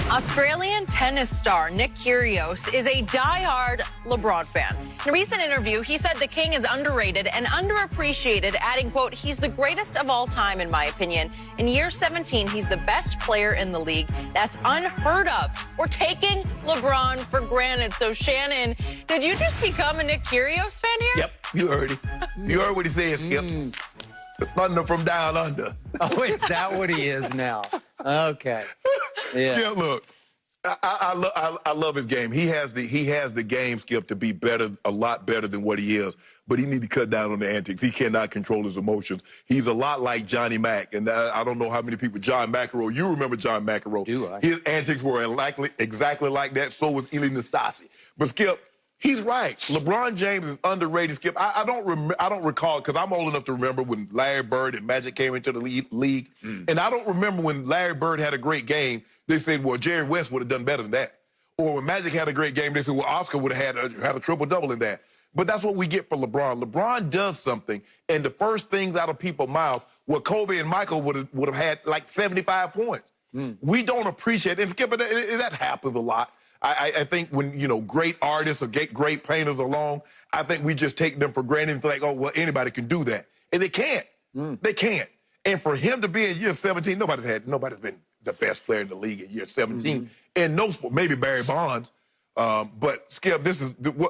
Australian tennis star Nick Kyrgios is a diehard LeBron fan. In a recent interview, he said the king is underrated and underappreciated, adding, quote, "He's the greatest of all time, in my opinion. In year 17, he's the best player in the league. That's unheard of. We're taking LeBron for granted." So, Shannon, did you just become a Nick Kyrgios fan here? Yep, you heard it. You heard what he said, Skip. The thunder from down under. Oh, is that what he is now? Okay. Yeah. Skip, look, I love his game. He has the game, Skip, to be better, a lot better than what he is. But he need to cut down on the antics. He cannot control his emotions. He's a lot like Johnny Mac, and I don't know how many people. John McEnroe, you remember John McEnroe? Do I? His antics were exactly like that. So was Eli Nastasi. But Skip, he's right. LeBron James is underrated, Skip. I don't recall, because I'm old enough to remember when Larry Bird and Magic came into the league. And I don't remember when Larry Bird had a great game, they said, well, Jerry West would have done better than that. Or when Magic had a great game, they said, well, Oscar would have had a triple-double in that. But that's what we get for LeBron. LeBron does something, and the first things out of people's mouth, well, Kobe and Michael would have had like 75 points. We don't appreciate it. And Skip, that happens a lot. I think when, great artists or great painters are along, I think we just take them for granted and feel like, oh, well, anybody can do that. And they can't. They can't. And for him to be in year 17, nobody's been the best player in the league in year 17. And no sport, maybe Barry Bonds. But Skip,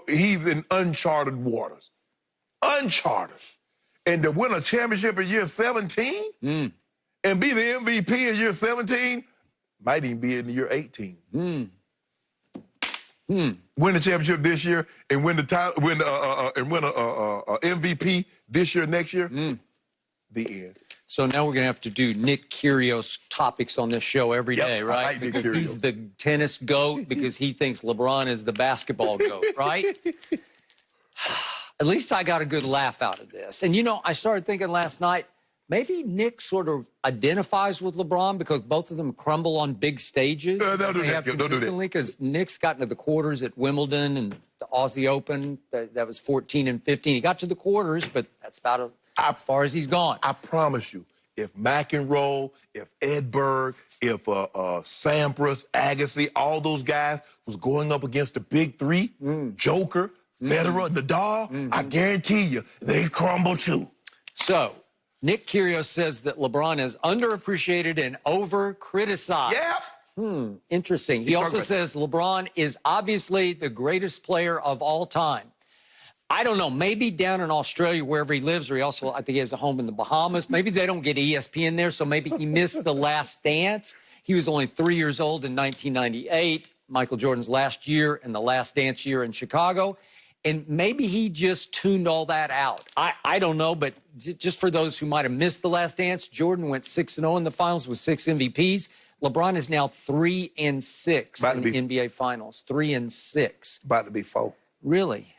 he's in uncharted waters. Uncharted. And to win a championship in year 17 and be the MVP in year 17 might even be in year 18. Win the championship this year and win a MVP this year, next year. The end. So now we're going to have to do Nick Kyrgios topics on this show every day, right? I like because Nick Kyrgios. He's the tennis GOAT, because he thinks LeBron is the basketball GOAT, right? At least I got a good laugh out of this. And, I started thinking last night, maybe Nick sort of identifies with LeBron because both of them crumble on big stages. Don't do that. Consistently, because Nick's gotten to the quarters at Wimbledon and the Aussie Open. That was 14 and 15. He got to the quarters, but that's about as far as he's gone. I promise you, if McEnroe, if Edberg, if Sampras, Agassi, all those guys was going up against the big three, Joker, Federer, Nadal, I guarantee you, they crumble too. So, Nick Kyrgios says that LeBron is underappreciated and over-criticized. Yep. Interesting. He also says LeBron is obviously the greatest player of all time. I don't know, maybe down in Australia, wherever he lives, or I think he has a home in the Bahamas. Maybe they don't get ESPN there, so maybe he missed The Last Dance. He was only 3 years old in 1998, Michael Jordan's last year and the Last Dance year in Chicago. And maybe he just tuned all that out. I don't know, but just for those who might have missed The Last Dance, Jordan went 6-0 in the finals with 6 MVPs. LeBron is now 3-6 in the NBA Finals. 3-6. About to be 4. Really?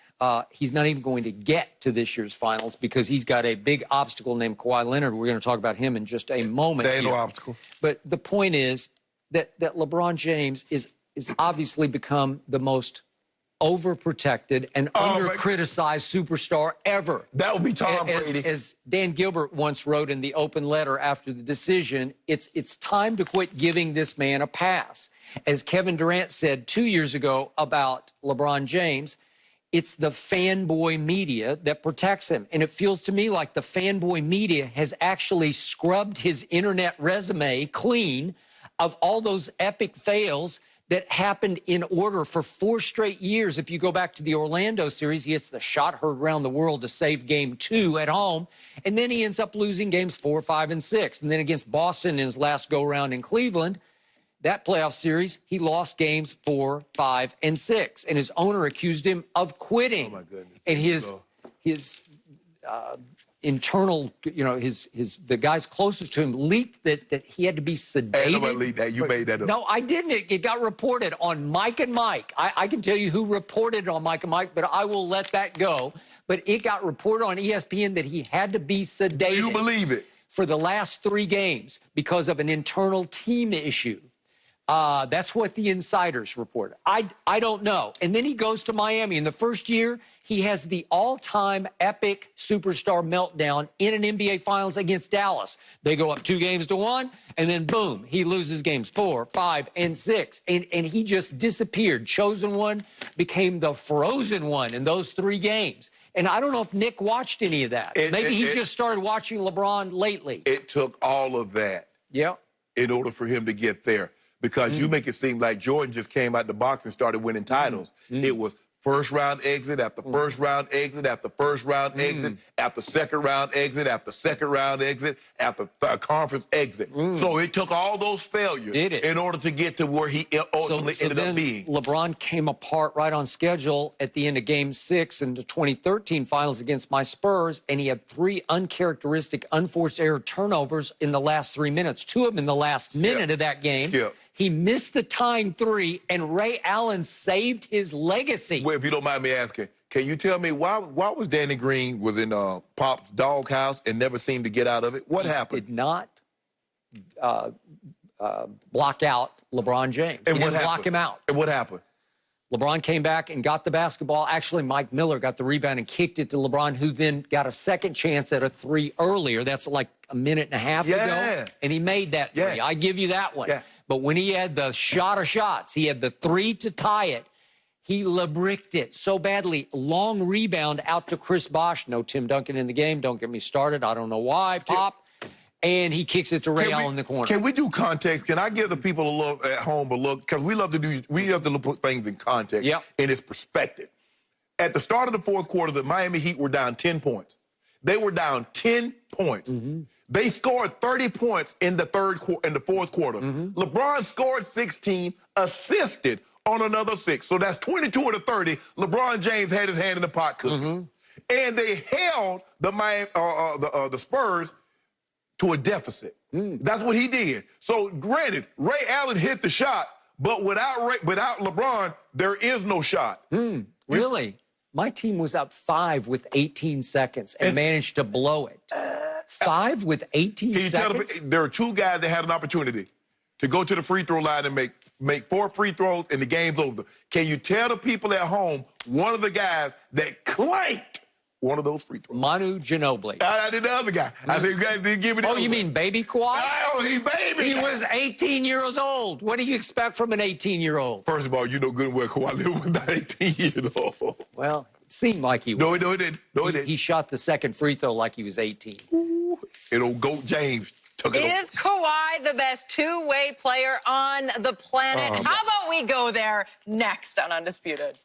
He's not even going to get to this year's finals because he's got a big obstacle named Kawhi Leonard. We're going to talk about him in just a moment. There ain't no obstacle. But the point is that LeBron James is obviously become the most overprotected and under-criticized superstar ever. That would be Tom Brady. As Dan Gilbert once wrote in the open letter after the decision, it's time to quit giving this man a pass. As Kevin Durant said 2 years ago about LeBron James, it's the fanboy media that protects him. And it feels to me like the fanboy media has actually scrubbed his internet resume clean of all those epic fails that happened in order for 4 straight years. If you go back to the Orlando series, he hits the shot heard around the world to save game 2 at home. And then he ends up losing games 4, 5, and 6. And then against Boston in his last go-round in Cleveland, that playoff series, he lost games 4, 5, and 6. And his owner accused him of quitting. Oh, my goodness. And his internal, the guys closest to him leaked that he had to be sedated. Ain't nobody leaked that. You made that up. No, I didn't. It got reported on Mike and Mike. I can tell you who reported on Mike and Mike, but I will let that go. But it got reported on ESPN that he had to be sedated. You believe it? For the last 3 games because of an internal team issue. That's what the insiders reported. I don't know. And then he goes to Miami. In the first year, he has the all-time epic superstar meltdown in an NBA Finals against Dallas. They go up 2-1, and then boom, he loses games 4, 5, and 6. And he just disappeared. Chosen one became the frozen one in those 3 games. And I don't know if Nick watched any of that. Maybe he just started watching LeBron lately. It took all of that in order for him to get there. Because you make it seem like Jordan just came out the box and started winning titles. It was first round exit after first round exit after first round exit after second round exit after second round exit after conference exit. So it took all those failures in order to get to where he ultimately ended up being. LeBron came apart right on schedule at the end of Game 6 in the 2013 Finals against my Spurs, and he had 3 uncharacteristic, unforced error turnovers in the last 3 minutes. 2 of them in the last minute of that game. He missed the tying 3, and Ray Allen saved his legacy. Well, if you don't mind me asking, can you tell me why was Danny Green was in Pop's doghouse and never seemed to get out of it? What happened? Did not block out LeBron James. And he didn't block him out. And what happened? LeBron came back and got the basketball. Actually, Mike Miller got the rebound and kicked it to LeBron, who then got a second chance at a 3 earlier. That's like a minute and a half ago. And he made that 3. I give you that one. But when he had the shot of shots, he had the 3 to tie it. He LeBricked it so badly. Long rebound out to Chris Bosh. No Tim Duncan in the game. Don't get me started. I don't know why. Pop. And he kicks it to Ray Allen in the corner. Can we do context? Can I give the people a look at home a look? Because we have to put things in context in its perspective. At the start of the fourth quarter, the Miami Heat were down 10 points. They were down 10 points. They scored 30 points in the fourth quarter. LeBron scored 16, assisted on another 6. So that's 22 of the 30. LeBron James had his hand in the pot cooking. And they held the Spurs to a deficit. That's what he did. So granted, Ray Allen hit the shot, but without LeBron, there is no shot. Really? My team was up 5 with 18 seconds and managed to blow it. 5 with 18 seconds? Can you tell there are 2 guys that had an opportunity to go to the free throw line and make 4 free throws and the game's over. Can you tell the people at home one of the guys that clanked one of those free throws? Manu Ginobili. I did the other guy. I said, you guys didn't give me the other you mean Baby Kawhi? Oh, he baby. He was 18 years old. What do you expect from an 18-year-old? First of all, you know good and well Kawhi was about 18 years old. Well, it seemed like he was. No, he didn't. No, he didn't. He shot the second free throw like he was 18. Ooh, and old Goat James took it. Is Kawhi the best 2-way player on the planet? How about we go there next on Undisputed?